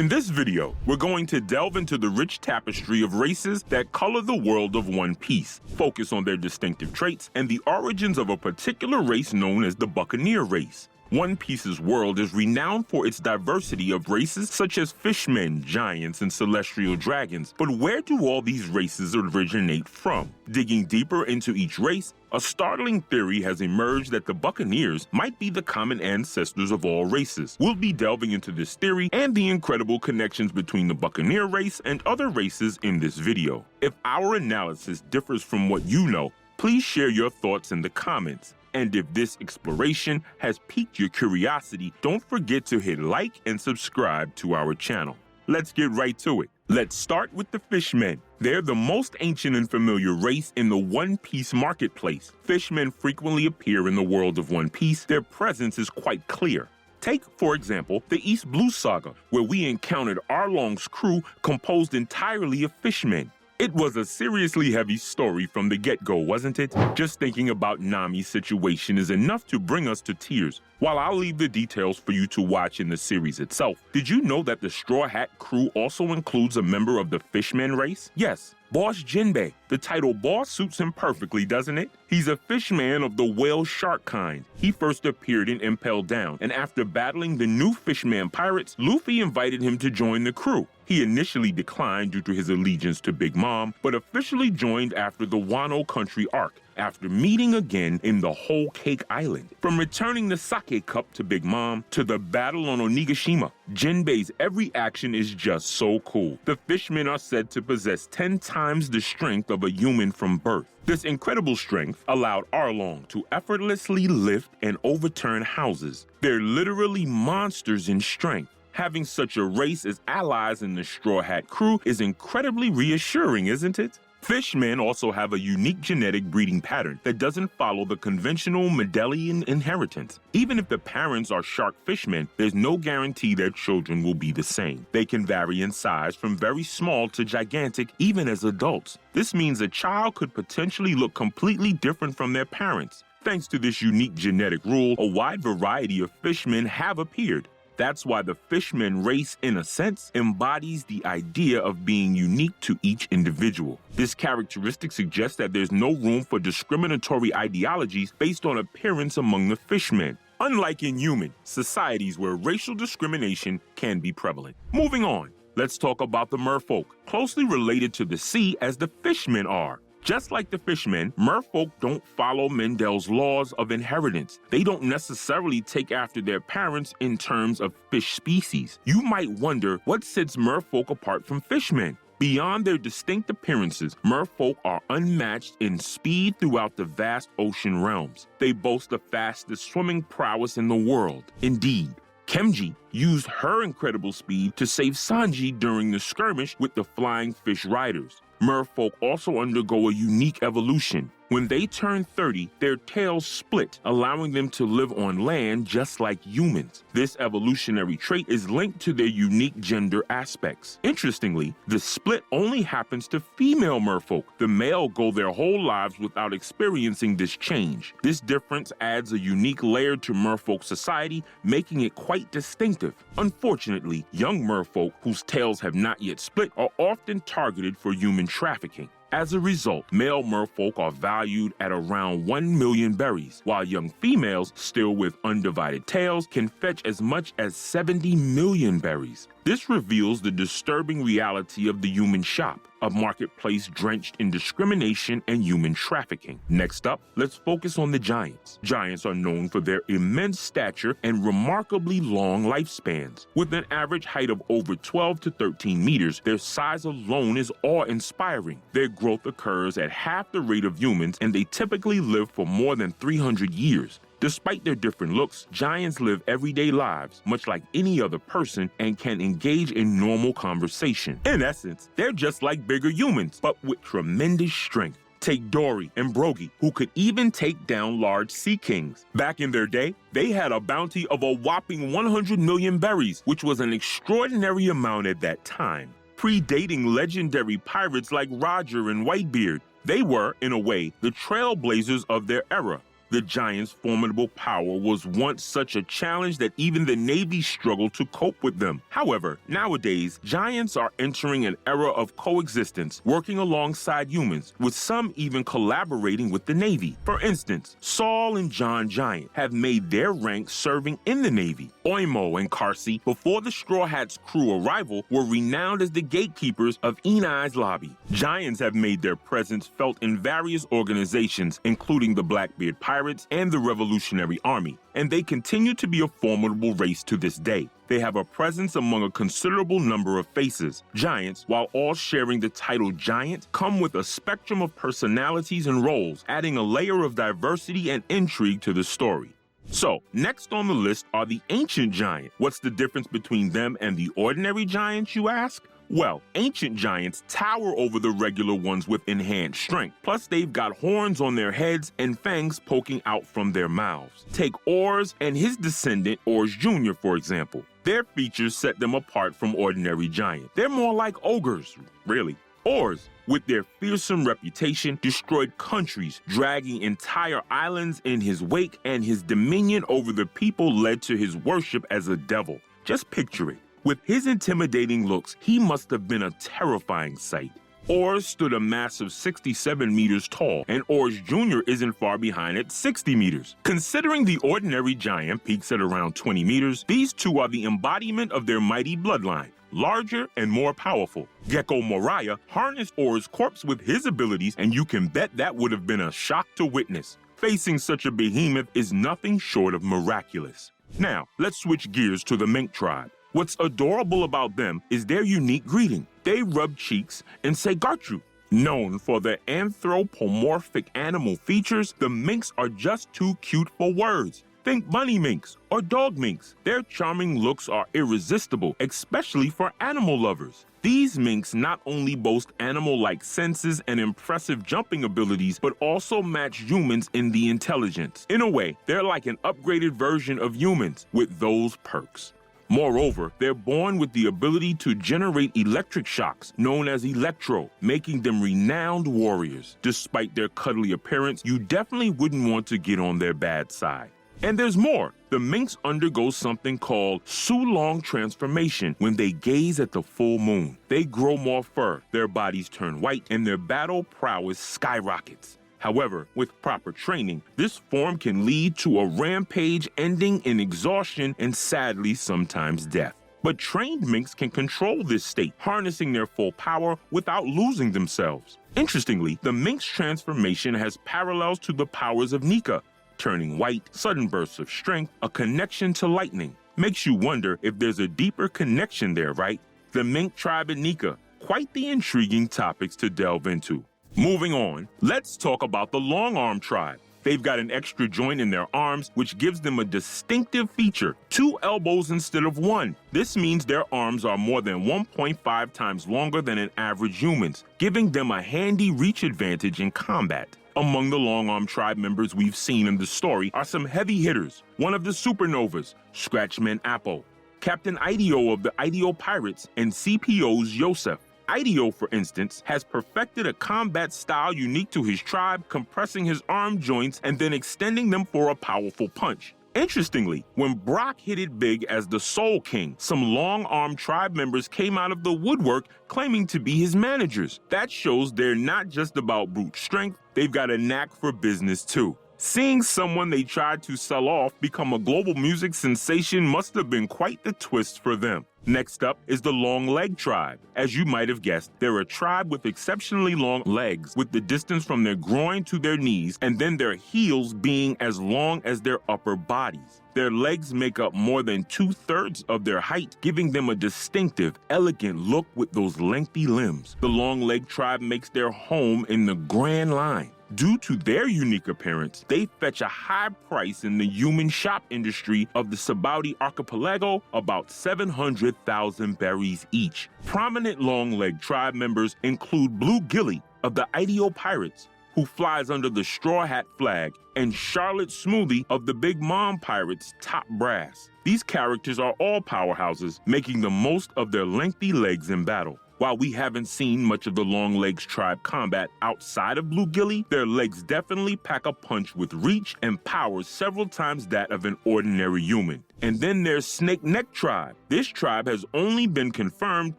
In this video, we're going to delve into the rich tapestry of races that color the world of One Piece, focus on their distinctive traits, and the origins of a particular race known as the Buccaneer race. One Piece's world is renowned for its diversity of races such as fishmen, giants, and celestial dragons. But where do all these races originate from? Digging deeper into each race, a startling theory has emerged that the Buccaneers might be the common ancestors of all races. We'll be delving into this theory and the incredible connections between the Buccaneer race and other races in this video. If our analysis differs from what you know, please share your thoughts in the comments. And if this exploration has piqued your curiosity, don't forget to hit like and subscribe to our channel. Let's get right to it. Let's start with the Fishmen. They're the most ancient and familiar race in the One Piece marketplace. Fishmen frequently appear in the world of One Piece. Their presence is quite clear. Take, for example, the East Blue Saga, where we encountered Arlong's crew composed entirely of fishmen. It was a seriously heavy story from the get-go, wasn't it? Just thinking about Nami's situation is enough to bring us to tears. While I'll leave the details for you to watch in the series itself, did you know that the Straw Hat crew also includes a member of the Fishmen race? Yes, Boss Jinbei. The title boss suits him perfectly, doesn't it? He's a fishman of the whale shark kind. He first appeared in Impel Down, and after battling the new Fishman pirates, Luffy invited him to join the crew. He initially declined due to his allegiance to Big Mom, but officially joined after the Wano Country arc, after meeting again in the Whole Cake Island. From returning the sake cup to Big Mom to the battle on Onigashima, Jinbei's every action is just so cool. The fishmen are said to possess 10 times the strength of a human from birth. This incredible strength allowed Arlong to effortlessly lift and overturn houses. They're literally monsters in strength. Having such a race as allies in the Straw Hat crew is incredibly reassuring, isn't it? Fishmen also have a unique genetic breeding pattern that doesn't follow the conventional Mendelian inheritance. Even if the parents are shark fishmen, there's no guarantee their children will be the same. They can vary in size from very small to gigantic even as adults. This means a child could potentially look completely different from their parents. Thanks to this unique genetic rule, a wide variety of fishmen have appeared. That's why the Fishmen race, in a sense, embodies the idea of being unique to each individual. This characteristic suggests that there's no room for discriminatory ideologies based on appearance among the Fishmen, unlike in human societies where racial discrimination can be prevalent. Moving on, let's talk about the Merfolk, closely related to the sea as the Fishmen are. Just like the fishmen, merfolk don't follow Mendel's laws of inheritance. They don't necessarily take after their parents in terms of fish species. You might wonder what sets merfolk apart from fishmen. Beyond their distinct appearances, merfolk are unmatched in speed throughout the vast ocean realms. They boast the fastest swimming prowess in the world. Indeed, Kemji used her incredible speed to save Sanji during the skirmish with the Flying Fish Riders. Merfolk also undergo a unique evolution. When they turn 30, their tails split, allowing them to live on land just like humans. This evolutionary trait is linked to their unique gender aspects. Interestingly, the split only happens to female merfolk. The male go their whole lives without experiencing this change. This difference adds a unique layer to merfolk society, making it quite distinctive. Unfortunately, young merfolk whose tails have not yet split are often targeted for human trafficking. As a result, male merfolk are valued at around 1 million berries, while young females, still with undivided tails, can fetch as much as 70 million berries. This reveals the disturbing reality of the human shop, a marketplace drenched in discrimination and human trafficking. Next up, let's focus on the giants. Giants are known for their immense stature and remarkably long lifespans. With an average height of over 12 to 13 meters, their size alone is awe-inspiring. Their growth occurs at half the rate of humans, and they typically live for more than 300 years. Despite their different looks, giants live everyday lives, much like any other person, and can engage in normal conversation. In essence, they're just like bigger humans, but with tremendous strength. Take Dory and Brogy, who could even take down large sea kings. Back in their day, they had a bounty of a whopping 100 million berries, which was an extraordinary amount at that time. Predating legendary pirates like Roger and Whitebeard, they were, in a way, the trailblazers of their era. The Giants' formidable power was once such a challenge that even the Navy struggled to cope with them. However, nowadays, Giants are entering an era of coexistence, working alongside humans, with some even collaborating with the Navy. For instance, Saul and John Giant have made their rank serving in the Navy. Oimo and Carsey, before the Straw Hats' crew arrival, were renowned as the gatekeepers of Enai's lobby. Giants have made their presence felt in various organizations, including the Blackbeard Pirates and the Revolutionary Army, and they continue to be a formidable race to this day. They have a presence among a considerable number of faces. Giants, while all sharing the title Giant, come with a spectrum of personalities and roles, adding a layer of diversity and intrigue to the story. So, next on the list are the Ancient Giant. What's the difference between them and the ordinary giants, you ask? Well, ancient giants tower over the regular ones with enhanced strength. Plus, they've got horns on their heads and fangs poking out from their mouths. Take Ors and his descendant, Ors Jr., for example. Their features set them apart from ordinary giants. They're more like ogres, really. Ors, with their fearsome reputation, destroyed countries, dragging entire islands in his wake, and his dominion over the people led to his worship as a devil. Just picture it. With his intimidating looks, he must have been a terrifying sight. Ors stood a massive 67 meters tall, and Ors Jr. isn't far behind at 60 meters. Considering the ordinary giant peaks at around 20 meters, these two are the embodiment of their mighty bloodline, larger and more powerful. Gecko Moriah harnessed Ors' corpse with his abilities, and you can bet that would have been a shock to witness. Facing such a behemoth is nothing short of miraculous. Now, let's switch gears to the Mink tribe. What's adorable about them is their unique greeting. They rub cheeks and say Gartru. Known for their anthropomorphic animal features, the minks are just too cute for words. Think bunny minks or dog minks. Their charming looks are irresistible, especially for animal lovers. These minks not only boast animal-like senses and impressive jumping abilities, but also match humans in the intelligence. In a way, they're like an upgraded version of humans with those perks. Moreover, they're born with the ability to generate electric shocks, known as electro, making them renowned warriors. Despite their cuddly appearance, you definitely wouldn't want to get on their bad side. And there's more. The minks undergo something called Sulong transformation when they gaze at the full moon. They grow more fur, their bodies turn white, and their battle prowess skyrockets. However, with proper training, this form can lead to a rampage ending in exhaustion and sadly sometimes death. But trained minks can control this state, harnessing their full power without losing themselves. Interestingly, the mink's transformation has parallels to the powers of Nika, turning white, sudden bursts of strength, a connection to lightning. Makes you wonder if there's a deeper connection there, right? The Mink tribe and Nika, quite the intriguing topics to delve into. Moving on, let's talk about the long arm tribe. They've got an extra joint in their arms, which gives them a distinctive feature, 2 elbows instead of 1. This means their arms are more than 1.5 times longer than an average human's, giving them a handy reach advantage in combat. Among the long arm tribe members we've seen in the story are some heavy hitters. One of the supernovas, Scratchman Appo, Captain Ideo of the Ideo Pirates, and CPO's Yosef. Ideo, for instance, has perfected a combat style unique to his tribe, compressing his arm joints and then extending them for a powerful punch. Interestingly, when Brock hit it big as the Soul King, some long-arm tribe members came out of the woodwork claiming to be his managers. That shows they're not just about brute strength, they've got a knack for business too. Seeing someone they tried to sell off become a global music sensation must have been quite the twist for them. Next up is the long leg tribe. As you might have guessed, they're a tribe with exceptionally long legs, with the distance from their groin to their knees, and then their heels being as long as their upper bodies. Their legs make up more than 2/3 of their height, giving them a distinctive, elegant look with those lengthy limbs. The long leg tribe makes their home in the Grand Line. Due to their unique appearance, they fetch a high price in the human shop industry of the Sabaudi archipelago, about 700,000 berries each. Prominent long-leg tribe members include Blue Gilly of the Ideo Pirates, who flies under the Straw Hat flag, and Charlotte Smoothie of the Big Mom Pirates' top brass. These characters are all powerhouses, making the most of their lengthy legs in battle. While we haven't seen much of the Longlegs tribe combat outside of Blue Gilly, their legs definitely pack a punch with reach and power several times that of an ordinary human. And then there's Snake Neck tribe. This tribe has only been confirmed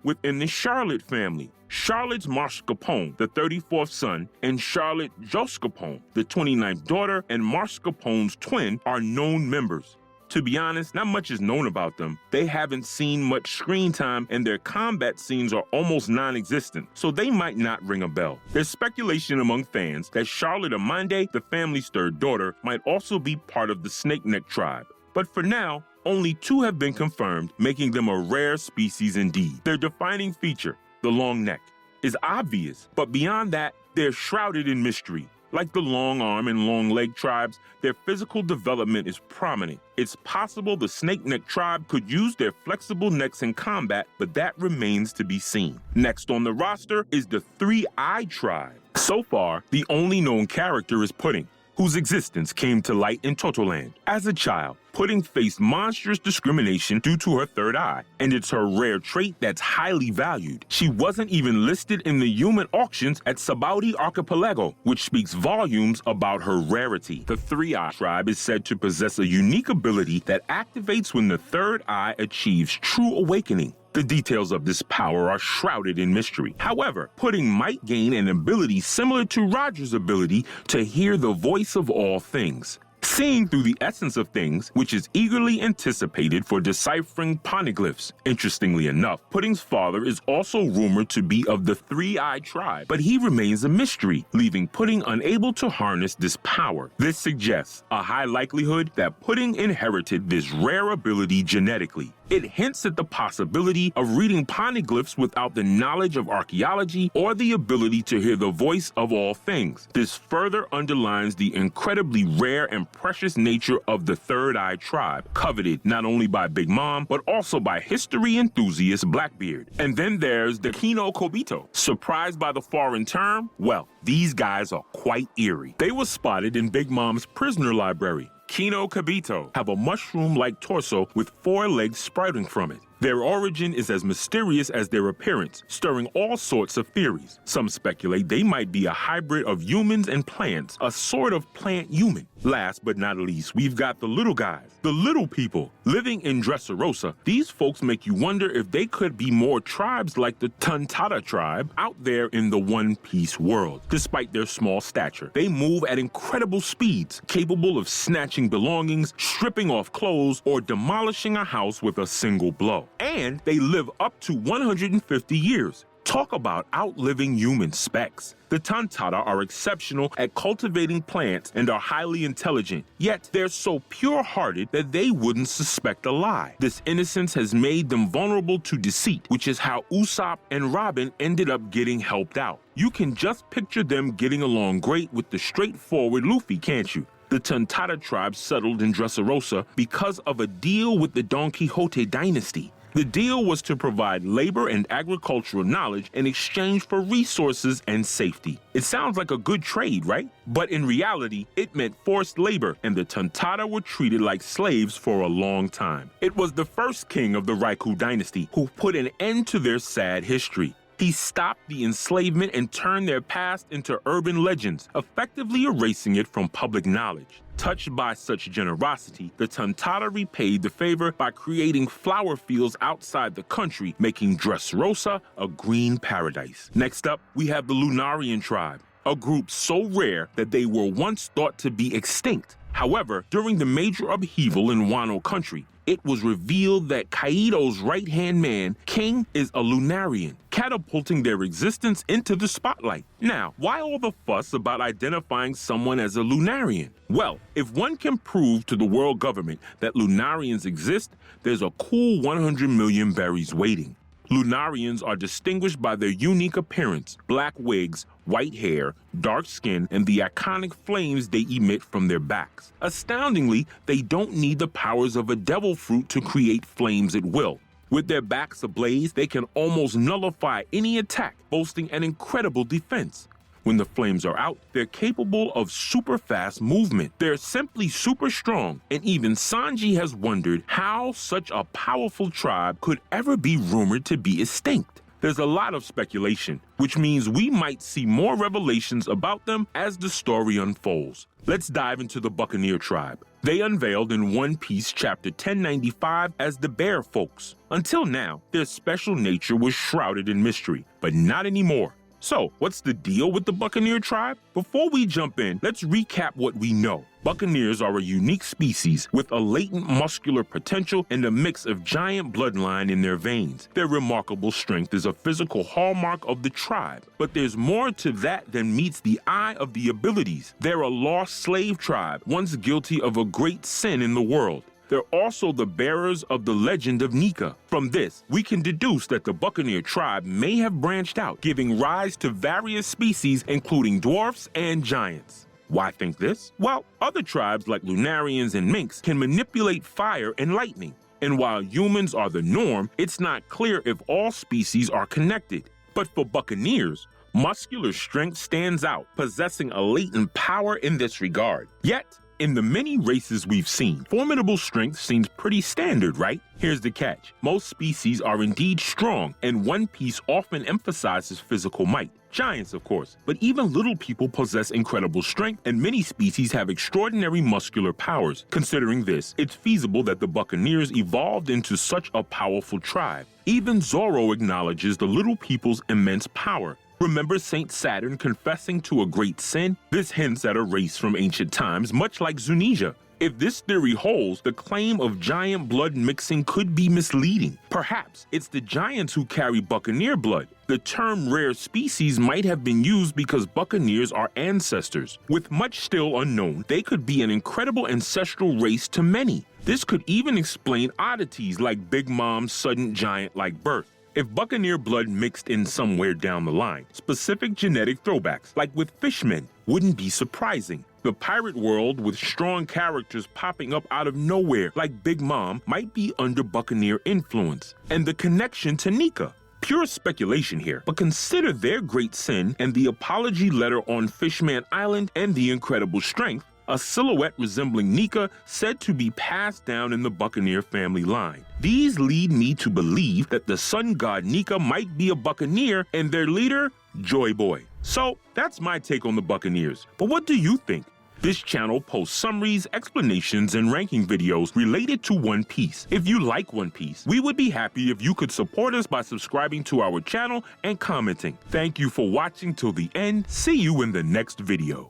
within the Charlotte family. Charlotte's Marscapone, the 34th son, and Charlotte Joscapone, the 29th daughter, and Marscapone's twin are known members. To be honest, not much is known about them. They haven't seen much screen time and their combat scenes are almost non-existent, so they might not ring a bell. There's speculation among fans that Charlotte Amande, the family's third daughter, might also be part of the Snake Neck tribe. But for now, only 2 have been confirmed, making them a rare species indeed. Their defining feature, the long neck, is obvious, but beyond that, they're shrouded in mystery. Like the long arm and long leg tribes, their physical development is prominent. It's possible the Snake Neck tribe could use their flexible necks in combat, but that remains to be seen. Next on the roster is the Three-Eyed tribe. So far, the only known character is Pudding, whose existence came to light in Totoland. As a child, Pudding faced monstrous discrimination due to her third eye, and it's her rare trait that's highly valued. She wasn't even listed in the human auctions at Sabaudi Archipelago, which speaks volumes about her rarity. The Three-Eye tribe is said to possess a unique ability that activates when the third eye achieves true awakening. The details of this power are shrouded in mystery. However, Pudding might gain an ability similar to Roger's ability to hear the voice of all things. Seeing through the essence of things, which is eagerly anticipated for deciphering poneglyphs. Interestingly enough, Pudding's father is also rumored to be of the Three-Eyed tribe, but he remains a mystery, leaving Pudding unable to harness this power. This suggests a high likelihood that Pudding inherited this rare ability genetically. It hints at the possibility of reading poneglyphs without the knowledge of archaeology or the ability to hear the voice of all things. This further underlines the incredibly rare and precious nature of the Third-Eye tribe, coveted not only by Big Mom, but also by history enthusiast Blackbeard. And then there's the Kino Kobito. Surprised by the foreign term? Well, these guys are quite eerie. They were spotted in Big Mom's prisoner library. Kino Kobito have a mushroom-like torso with 4 legs sprouting from it. Their origin is as mysterious as their appearance, stirring all sorts of theories. Some speculate they might be a hybrid of humans and plants, a sort of plant-human. Last but not least, we've got the little guys, the little people. Living in Dressrosa, these folks make you wonder if they could be more tribes like the Tonata tribe out there in the One Piece world. Despite their small stature, they move at incredible speeds, capable of snatching belongings, stripping off clothes, or demolishing a house with a single blow. And they live up to 150 years. Talk about outliving human specs. The Tontata are exceptional at cultivating plants and are highly intelligent, yet they're so pure-hearted that they wouldn't suspect a lie. This innocence has made them vulnerable to deceit, which is how Usopp and Robin ended up getting helped out. You can just picture them getting along great with the straightforward Luffy, can't you? The Tontata tribe settled in Dressrosa because of a deal with the Don Quixote dynasty. The deal was to provide labor and agricultural knowledge in exchange for resources and safety. It sounds like a good trade, right? But in reality, it meant forced labor, and the Tontata were treated like slaves for a long time. It was the first king of the Raikou dynasty who put an end to their sad history. He stopped the enslavement and turned their past into urban legends, effectively erasing it from public knowledge. Touched by such generosity, the Tontata repaid the favor by creating flower fields outside the country, making Dressrosa a green paradise. Next up, we have the Lunarian tribe, a group so rare that they were once thought to be extinct. However, during the major upheaval in Wano country, it was revealed that Kaido's right-hand man, King, is a Lunarian, catapulting their existence into the spotlight. Now, why all the fuss about identifying someone as a Lunarian? Well, if one can prove to the world government that Lunarians exist, there's a cool 100 million berries waiting. Lunarians are distinguished by their unique appearance, black wigs, white hair, dark skin, and the iconic flames they emit from their backs. Astoundingly, they don't need the powers of a devil fruit to create flames at will. With their backs ablaze, they can almost nullify any attack, boasting an incredible defense. When the flames are out, they're capable of super fast movement. They're simply super strong, and even Sanji has wondered how such a powerful tribe could ever be rumored to be extinct. There's a lot of speculation, which means we might see more revelations about them as the story unfolds. Let's dive into the Buccaneer tribe. They unveiled in One Piece chapter 1095 as the Bear Folks. Until now, their special nature was shrouded in mystery, but not anymore. So, what's the deal with the Buccaneer tribe? Before we jump in, let's recap what we know. Buccaneers are a unique species with a latent muscular potential and a mix of giant bloodline in their veins. Their remarkable strength is a physical hallmark of the tribe, but there's more to that than meets the eye of the abilities. They're a lost slave tribe, once guilty of a great sin in the world. They're also the bearers of the legend of Nika. From this, we can deduce that the Buccaneer tribe may have branched out, giving rise to various species including dwarfs and giants. Why think this? Well, other tribes like Lunarians and Minks can manipulate fire and lightning. And while humans are the norm, it's not clear if all species are connected. But for Buccaneers, muscular strength stands out, possessing a latent power in this regard. Yet, in the many races we've seen, formidable strength seems pretty standard, right? Here's the catch. Most species are indeed strong, and One Piece often emphasizes physical might. Giants, of course, but even little people possess incredible strength, and many species have extraordinary muscular powers. Considering this, it's feasible that the Buccaneers evolved into such a powerful tribe. Even Zoro acknowledges the little people's immense power. Remember Saint Saturn confessing to a great sin? This hints at a race from ancient times, much like Zunisha. If this theory holds, the claim of giant blood mixing could be misleading. Perhaps it's the giants who carry Buccaneer blood. The term rare species might have been used because Buccaneers are ancestors. With much still unknown, they could be an incredible ancestral race to many. This could even explain oddities like Big Mom's sudden giant-like birth. If Buccaneer blood mixed in somewhere down the line, specific genetic throwbacks, like with Fishmen, wouldn't be surprising. The pirate world with strong characters popping up out of nowhere, like Big Mom, might be under Buccaneer influence. And the connection to Nika. Pure speculation here, but consider their great sin and the apology letter on Fishman Island and the incredible strength, a silhouette resembling Nika said to be passed down in the Buccaneer family line. These lead me to believe that the sun god Nika might be a Buccaneer and their leader, Joy Boy. So that's my take on the Buccaneers, but what do you think? This channel posts summaries, explanations, and ranking videos related to One Piece. If you like One Piece, we would be happy if you could support us by subscribing to our channel and commenting. Thank you for watching till the end. See you in the next video.